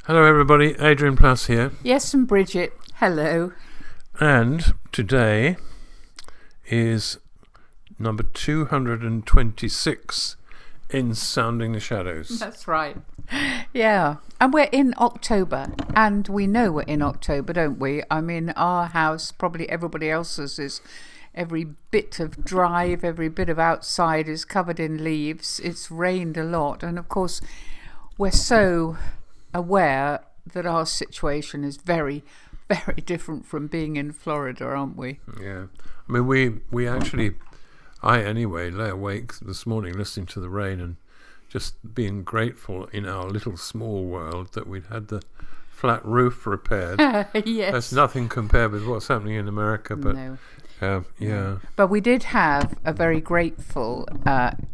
Hello everybody, Adrian Plass here. Yes, and Bridget. Hello. And today is number 226 in Sounding the Shadows. That's right. Yeah. And we're in October. And we know we're in October, don't we? I mean, our house, probably everybody else's, is every bit of drive, every bit of outside is covered in leaves. It's rained a lot. And of course, we're so aware that our situation is very, very different from being in Florida, aren't we? Yeah. I mean, we actually, I anyway, lay awake this morning listening to the rain and just being grateful in our little small world that we'd had the flat roof repaired. Yes. That's nothing compared with what's happening in America, but No. yeah. But we did have a very grateful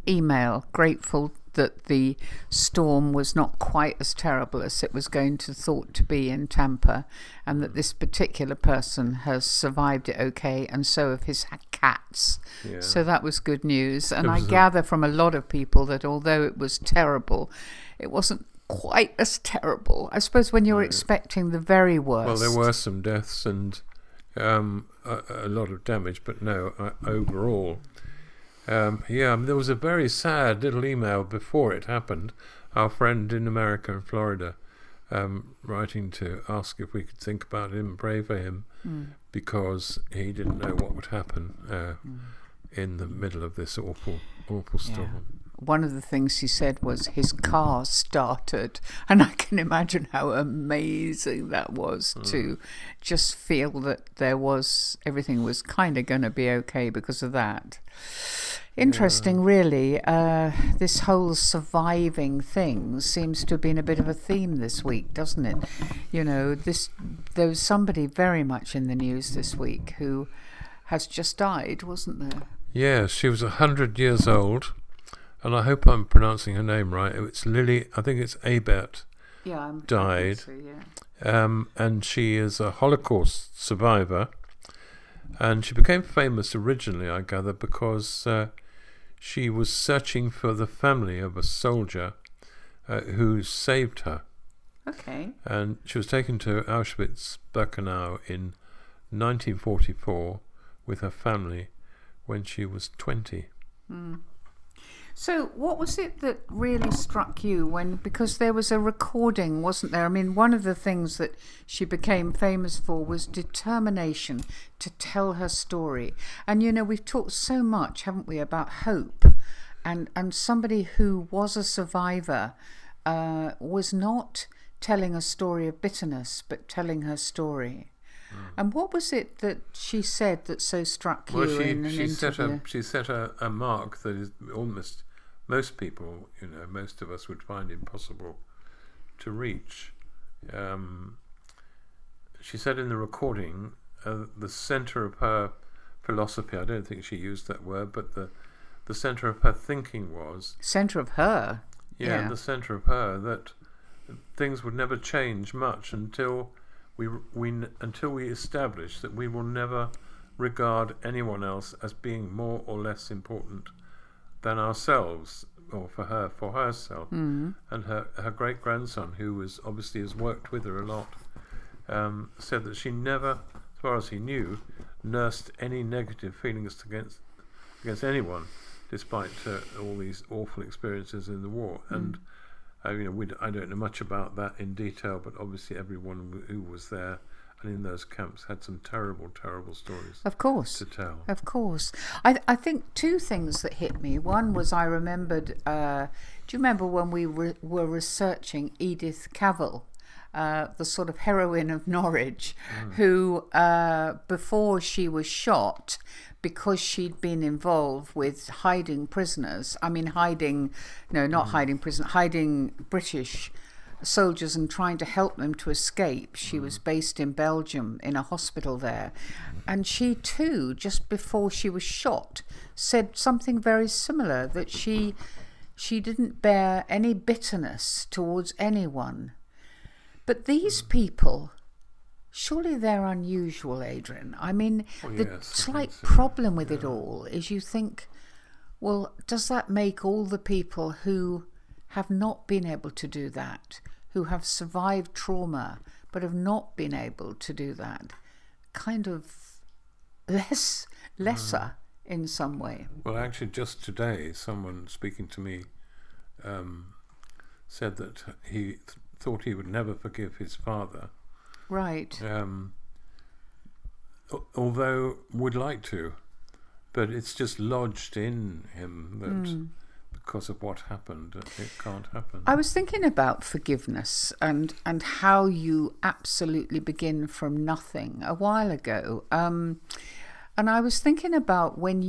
email, grateful that the storm was not quite as terrible as it was going to thought to be in Tampa, and that this particular person has survived it okay, and so have his cats. Yeah. So that was good news. And I gather from a lot of people that although it was terrible, it wasn't quite as terrible. I suppose when you're expecting the very worst. Well, there were some deaths and a lot of damage, but no, overall. There was a very sad little email before it happened. Our friend in America and Florida writing to ask if we could think about him and pray for him because he didn't know what would happen in the middle of this awful storm. One of the things he said was his car started, and I can imagine how amazing that was to just feel that everything was kind of going to be okay because of that. Interesting, really. This whole surviving thing seems to have been a bit of a theme this week, doesn't it? You know, there was somebody very much in the news this week who has just died, wasn't there? Yeah, she was 100 years old. And I hope I'm pronouncing her name right. It's Lily, I think it's Abert, died. So, yeah. And she is a Holocaust survivor. And she became famous originally, I gather, because she was searching for the family of a soldier who saved her. Okay. And she was taken to Auschwitz-Birkenau in 1944 with her family when she was 20. So what was it that really struck you because there was a recording, wasn't there? I mean, one of the things that she became famous for was determination to tell her story. And, you know, we've talked so much, haven't we, about hope. And somebody who was a survivor was not telling a story of bitterness, but telling her story. And what was it that she said that so struck you in an interview? She set a mark that is almost most people, you know, most of us would find impossible to reach. She said in the recording, the centre of her philosophy, I don't think she used that word, but the centre of her thinking was... Centre of her? Yeah, the centre of her, that things would never change much until we establish that we will never regard anyone else as being more or less important than ourselves, or for herself. And her great grandson, who has worked with her a lot, said that she never, as far as he knew, nursed any negative feelings against anyone, despite all these awful experiences in the war. And I don't know much about that in detail, but obviously everyone who was there and in those camps had some terrible, terrible stories. Of course. To tell. Of course. I think two things that hit me. One was I remembered, do you remember when we were researching Edith Cavell, the sort of heroine of Norwich, who, before she was shot, because she'd been involved with hiding prisoners, hiding British soldiers and trying to help them to escape. She was based in Belgium in a hospital there. And she too, just before she was shot, said something very similar, that she didn't bear any bitterness towards anyone. But these people, surely they're unusual, Adrian. I mean, the slight problem with it all is you think, well, does that make all the people who have not been able to do that, who have survived trauma but have not been able to do that kind of lesser in some way. Well, actually, just today, someone speaking to me said that he thought he would never forgive his father. Right. Although would like to, but it's just lodged in him that because of what happened, it can't happen. I was thinking about forgiveness and how you absolutely begin from nothing a while ago. And I was thinking about when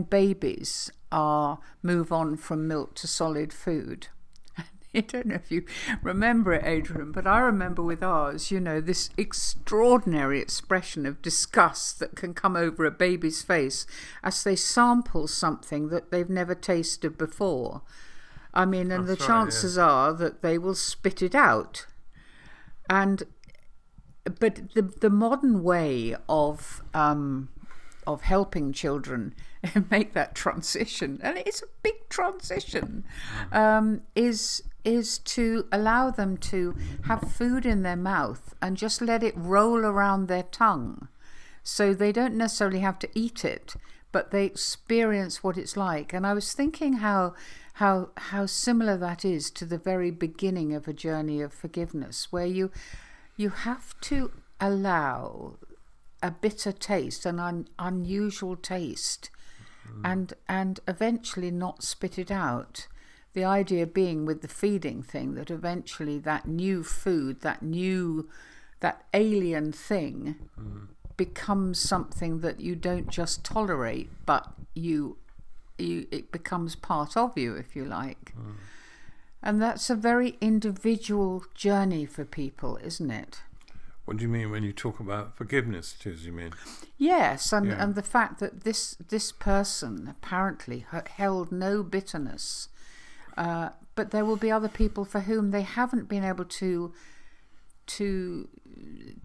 babies move on from milk to solid food. I don't know if you remember it, Adrian, but I remember with ours, this extraordinary expression of disgust that can come over a baby's face as they sample something that they've never tasted before. I mean, and the chances are that they will spit it out. But the modern way of helping children make that transition, and it's a big transition, is to allow them to have food in their mouth and just let it roll around their tongue. So they don't necessarily have to eat it, but they experience what it's like. And I was thinking how similar that is to the very beginning of a journey of forgiveness, where you have to allow a bitter taste, an unusual taste, and eventually not spit it out. The idea being with the feeding thing that eventually that new food, that alien thing becomes something that you don't just tolerate, but it becomes part of you, if you like. And that's a very individual journey for people, isn't it? What do you mean when you talk about forgiveness, Tiz, you mean? Yes, and the fact that this person apparently held no bitterness, but there will be other people for whom they haven't been able to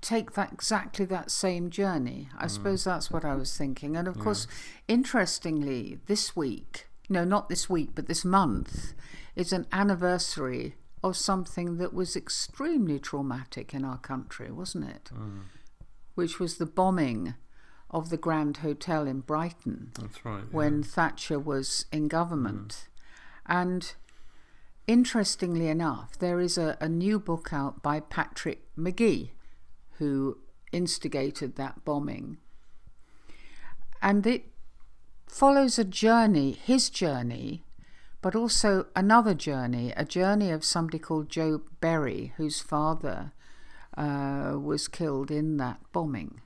take exactly that same journey. I suppose that's what I was thinking. And of course, interestingly, this month is an anniversary of something that was extremely traumatic in our country, wasn't it? Which was the bombing of the Grand Hotel in Brighton. That's right. When Thatcher was in government. And interestingly enough, there is a new book out by Patrick Magee, who instigated that bombing. And it follows his journey, but also another journey, a journey of somebody called Joe Berry, whose father was killed in that bombing.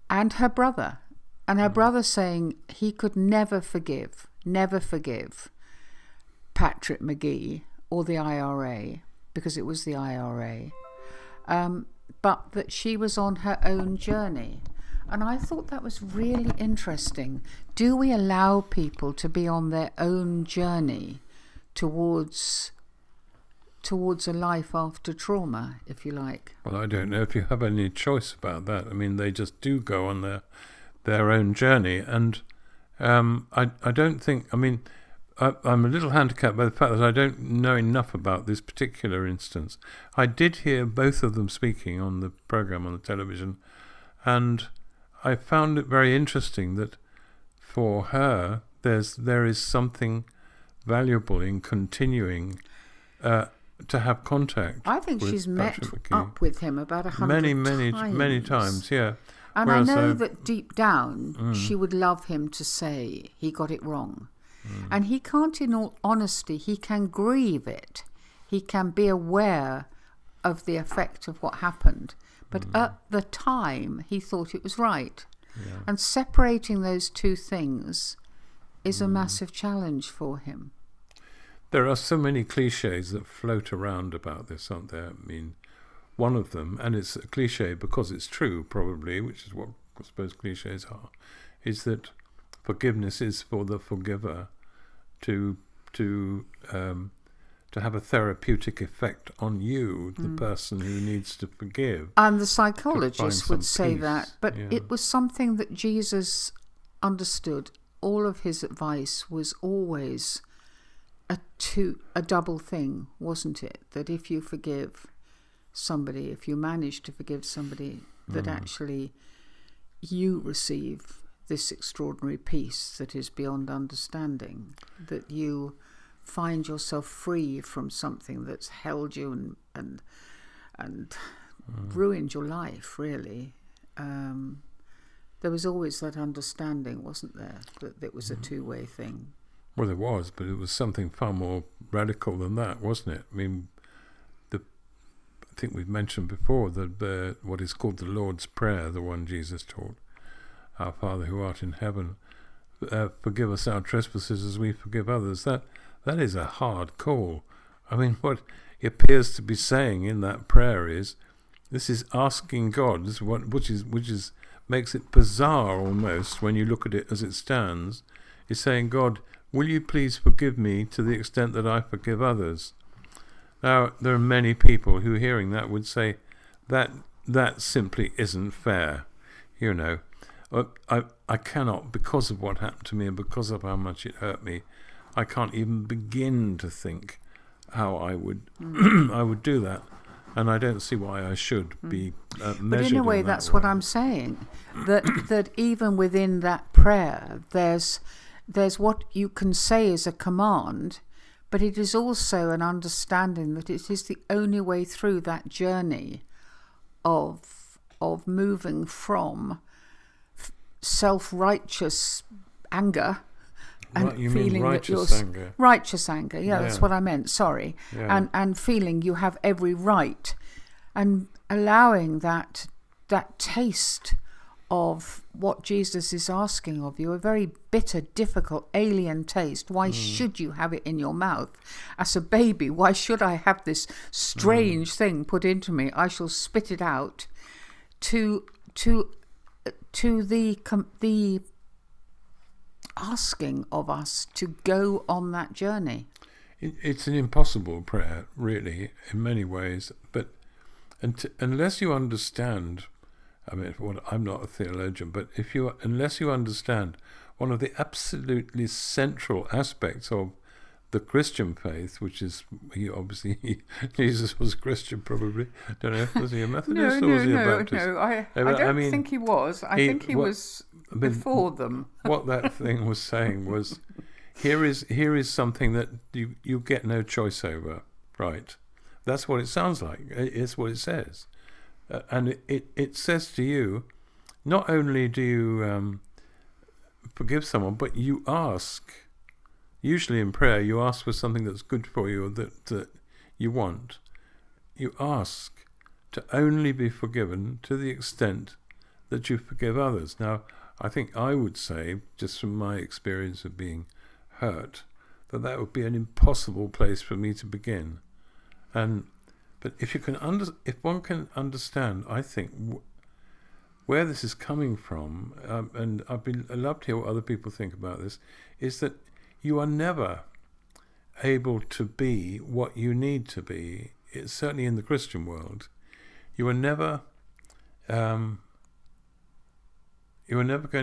And her brother. And her brother saying he could never forgive Patrick Magee or the IRA, because it was the IRA, but that she was on her own journey. And I thought that was really interesting. Do we allow people to be on their own journey towards a life after trauma, if you like? Well, I don't know if you have any choice about that. I mean, they just do go on their own journey. And I don't think, I mean, I'm a little handicapped by the fact that I don't know enough about this particular instance. I did hear both of them speaking on the program on the television, and I found it very interesting that for her there is something valuable in continuing to have contact. I think with she's Patrick met Magee. up with him about 100 many times, yeah. And Whereas I know that deep down she would love him to say he got it wrong. And he can't, in all honesty, he can grieve it. He can be aware of the effect of what happened. But at the time, he thought it was right. Yeah. And separating those two things is a massive challenge for him. There are so many cliches that float around about this, aren't there? I mean, one of them, and it's a cliche because it's true, probably, which is what I suppose cliches are, is that forgiveness is for the forgiver to have a therapeutic effect on you, the person who needs to forgive. And the psychologist would say peace. that, but it was something that Jesus understood. All of his advice was always a double thing, wasn't it? That if you forgive somebody, if you manage to forgive somebody, that actually you receive this extraordinary peace that is beyond understanding, that you find yourself free from something that's held you and ruined your life, really. There was always that understanding, wasn't there, that it was a two-way thing. Well, there was, but it was something far more radical than that, wasn't it? I mean, I think we've mentioned before that what is called the Lord's Prayer, the one Jesus taught, Our Father who art in heaven, forgive us our trespasses as we forgive others. That is a hard call. I mean, what it appears to be saying in that prayer is, this is asking God, which makes it bizarre almost when you look at it as it stands, is saying, God, will you please forgive me to the extent that I forgive others? Now, there are many people who, hearing that, would say that simply isn't fair. You know, I cannot, because of what happened to me and because of how much it hurt me, I can't even begin to think how I would I would do that. And I don't see why I should be measured. But in a way, that's way. what I'm saying. That even within that prayer, there's what you can say as a command, but it is also an understanding that it is the only way through that journey of moving from self-righteous anger and you feeling mean righteous that anger. Righteous anger, yeah, that's what I meant, sorry. Yeah. And feeling you have every right, and allowing that taste of what Jesus is asking of you, a very bitter, difficult, alien taste. Why should you have it in your mouth? As a baby, why should I have this strange thing put into me? I shall spit it out. To the asking of us to go on that journey. It's an impossible prayer, really, in many ways. But unless you understand, I mean, I'm not a theologian, but unless you understand one of the absolutely central aspects of the Christian faith, which is, Jesus was a Christian, probably. I don't know, was he a Methodist or was he a Baptist? No, I don't think he was. I think he was before them. What that thing was saying was, here is something that you get no choice over, right? That's what it sounds like. It's what it says. And it says to you, not only do you forgive someone, but you ask. Usually in prayer, you ask for something that's good for you, or that you want. You ask to only be forgiven to the extent that you forgive others. Now, I think I would say, just from my experience of being hurt, that would be an impossible place for me to begin. But if one can understand, I think, where this is coming from, and I'd love to hear what other people think about this, is that you are never able to be what you need to be. It's certainly in the Christian world. You are never going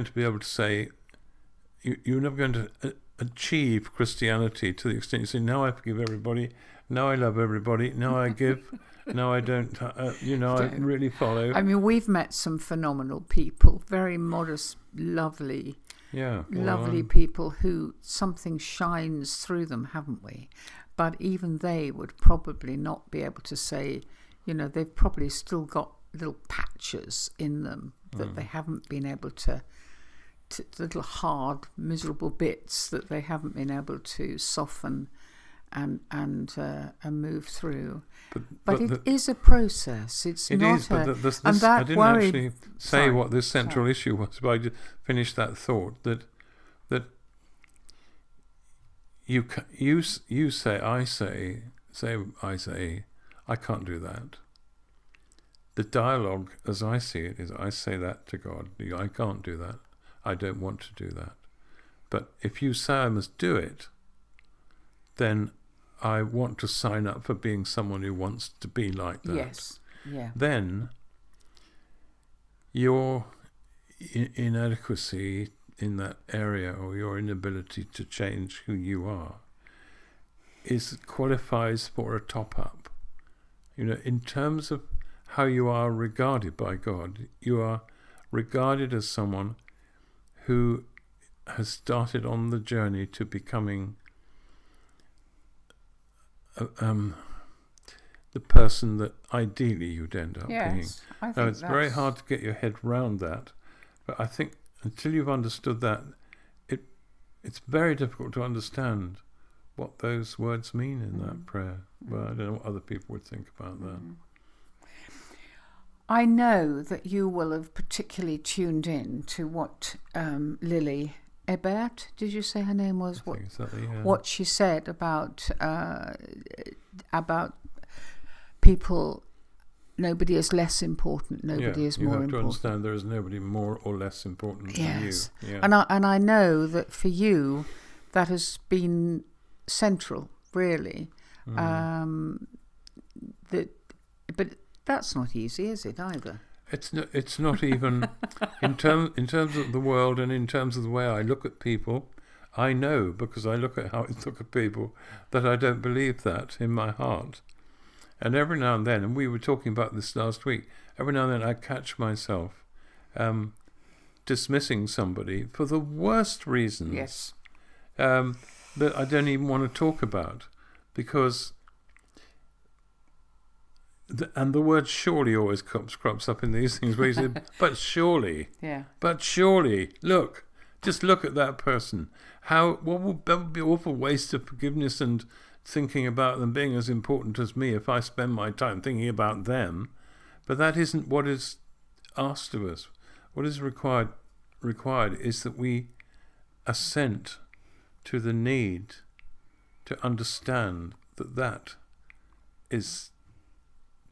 to be able to say, you're never going to achieve Christianity to the extent you say, now I forgive everybody, now I love everybody, now I give, now I don't, I really follow. I mean, we've met some phenomenal people, very modest, lovely people who something shines through them, haven't we? But even they would probably not be able to say, they've probably still got little patches in them that they haven't been able to little hard, miserable bits that they haven't been able to soften and move through. But it is a process. I didn't actually say what this central issue was, but I just finished that thought that you say, I say, I can't do that. The dialogue, as I see it, is I say that to God. I can't do that. I don't want to do that. But if you say I must do it, then I want to sign up for being someone who wants to be like that. Yes. Yeah. Then your inadequacy in that area, or your inability to change who you are, qualifies for a top-up. In terms of how you are regarded by God, you are regarded as someone who has started on the journey to becoming the person that ideally you'd end up being. Yes, I think Now, it's very hard to get your head round that, but I think until you've understood that, it's very difficult to understand what those words mean in that prayer. Well, I don't know what other people would think about that. I know that you will have particularly tuned in to what Lily Ebert, did you say her name was? What she said about people. Nobody is less important. Nobody is more important. You have to understand there is nobody more or less important than you. Yeah. And I know that for you, that has been central, really. But that's not easy, is it either? It's not even in terms of the world and in terms of the way I look at people. I know, because I look at how I look at people, that I don't believe that in my heart. And every now and then, and we were talking about this last week, every now and then I catch myself dismissing somebody for the worst reasons. Yes. That I don't even want to talk about, because the word surely always crops up in these things where you say, but surely, just look at that person. That would be an awful waste of forgiveness and thinking about them being as important as me if I spend my time thinking about them. But that isn't what is asked of us. What is required is that we assent to the need to understand that is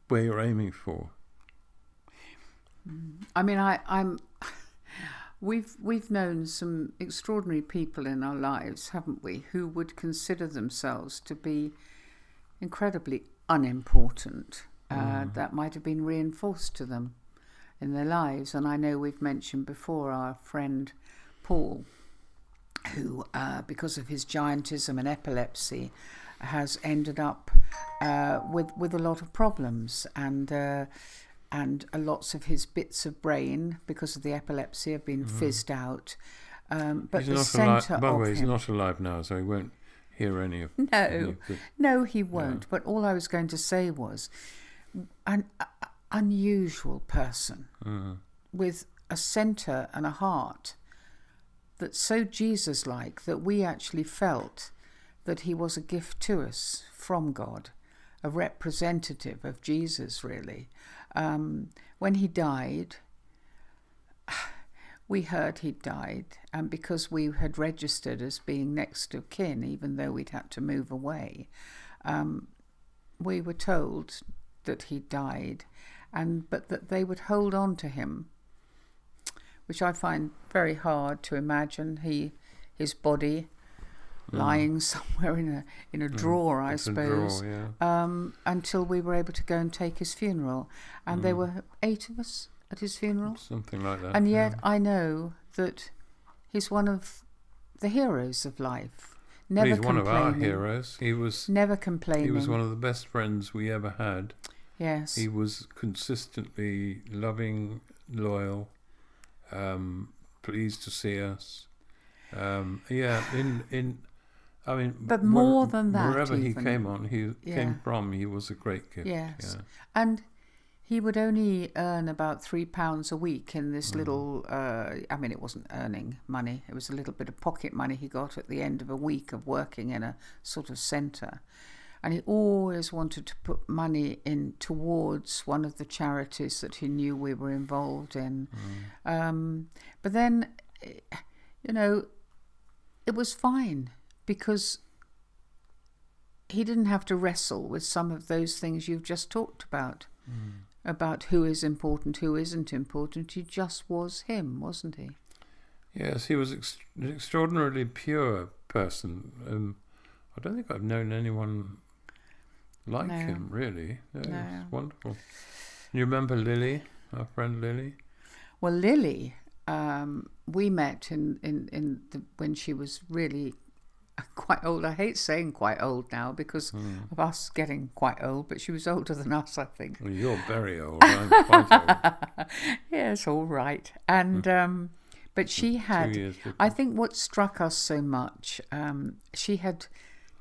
where you're aiming for. I mean, we've known some extraordinary people in our lives, haven't we, who would consider themselves to be incredibly unimportant. That might have been reinforced to them in their lives. And I know we've mentioned before our friend Paul, who, because of his giantism and epilepsy, has ended up with a lot of problems, and lots of his bits of brain, because of the epilepsy, have been fizzed out. But he's the centre of by the way, him, he's not alive now, so he won't hear any of. No, he won't. But all I was going to say was, an unusual person with a centre and a heart that's so Jesus-like that we actually felt that he was a gift to us from God, a representative of Jesus, really. When he died, we heard he'd died, and because we had registered as being next of kin, even though we'd had to move away, we were told that he died, but that they would hold on to him, which I find very hard to imagine. His body lying somewhere in a drawer, I suppose, until we were able to go and take his funeral. And there were 8 of us at his funeral. Something like that. And yet I know that he's one of the heroes of life. Never he's complaining. One of our heroes. He was never complaining. He was one of the best friends we ever had. Yes. He was consistently loving, loyal, pleased to see us. But more than that, wherever even, he came from, he was a great gift. Yes, and he would only earn about £3 a week in this little. It wasn't earning money; it was a little bit of pocket money he got at the end of a week of working in a sort of centre, and he always wanted to put money in towards one of the charities that he knew we were involved in. But then, it was fine, because he didn't have to wrestle with some of those things you've just talked about who is important, who isn't important. He just was him, wasn't he? Yes, he was an extraordinarily pure person. I don't think I've known anyone like him, really. It was wonderful. You remember Lily, our friend Lily? Well, Lily, we met when she was really quite old. I hate saying quite old now because of us getting quite old, but she was older than us, I think. Well, you're very old. I'm quite old. Yes, all right. And but she 2 had. years difference. I think what struck us so much, she had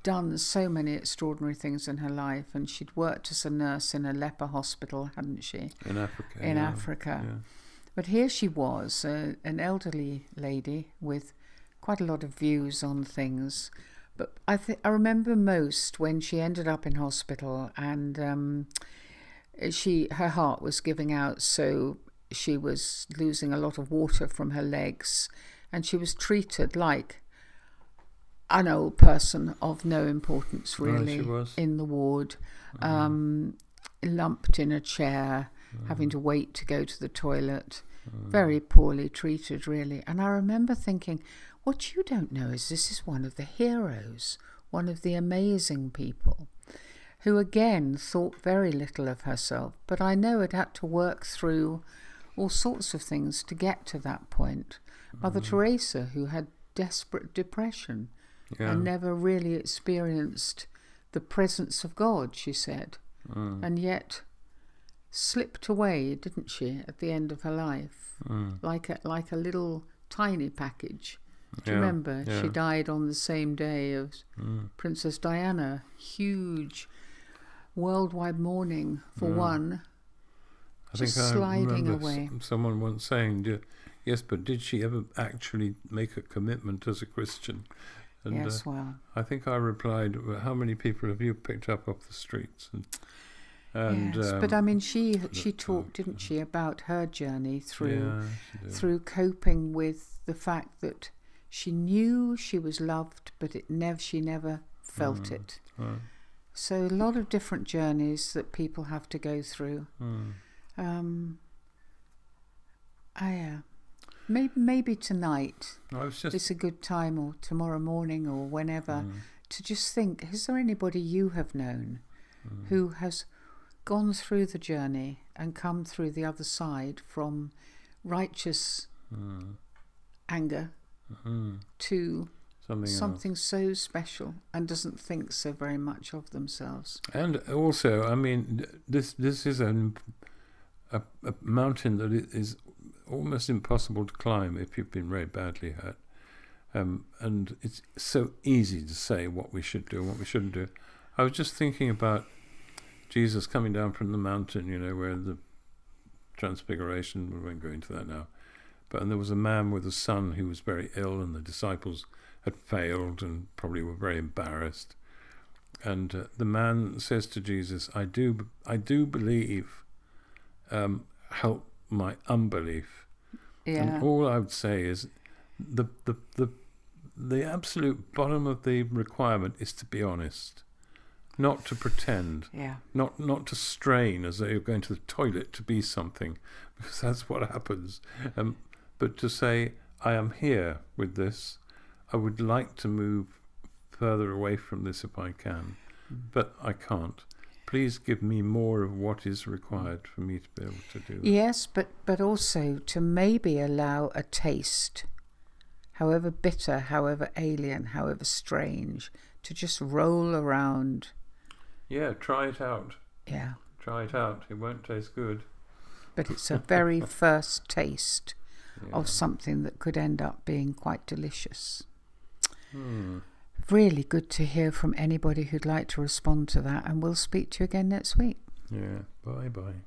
done so many extraordinary things in her life, and she'd worked as a nurse in a leper hospital, hadn't she? In Africa. In yeah. Africa. Yeah. But here she was, an elderly lady with quite a lot of views on things. But I remember most when she ended up in hospital, and her heart was giving out, so she was losing a lot of water from her legs, and she was treated like an old person of no importance, really, she was. in the ward, lumped in a chair, having to wait to go to the toilet, very poorly treated, really. And I remember thinking, what you don't know is this is one of the heroes, one of the amazing people, who again thought very little of herself, but I know had had to work through all sorts of things to get to that point. Mother Teresa, who had desperate depression, and never really experienced the presence of God, she said, and yet slipped away, didn't she, at the end of her life, like a little tiny package. Do you remember? Yeah. She died on the same day as Princess Diana. Huge worldwide mourning for one. I just think I sliding remember away. Someone once saying, yes, but did she ever actually make a commitment as a Christian? And, Yes, well. I think I replied, well, how many people have you picked up off the streets? And Yes, but I mean, she talked, didn't she, about her journey through coping with the fact that she knew she was loved, but she never felt it. Right. So a lot of different journeys that people have to go through. Maybe tonight it's a good time, or tomorrow morning, or whenever, to just think, is there anybody you have known who has gone through the journey and come through the other side from righteous anger to something so special, and doesn't think so very much of themselves? And also, I mean, this is a mountain that is almost impossible to climb if you've been very badly hurt. And it's so easy to say what we should do and what we shouldn't do. I was just thinking about Jesus coming down from the mountain, where the Transfiguration, we won't go into that now. And there was a man with a son who was very ill, and the disciples had failed and probably were very embarrassed. And the man says to Jesus, I do believe, help my unbelief. Yeah. And all I would say is the absolute bottom of the requirement is to be honest, not to pretend, not to strain as though you're going to the toilet to be something, because that's what happens. But to say, I am here with this. I would like to move further away from this if I can, but I can't. Please give me more of what is required for me to be able to do that. Yes, but also to maybe allow a taste, however bitter, however alien, however strange, to just roll around. Yeah, try it out. Yeah. Try it out. It won't taste good. But it's a very first taste of something that could end up being quite delicious. Really good to hear from anybody who'd like to respond to that, and we'll speak to you again next week. Yeah, bye-bye.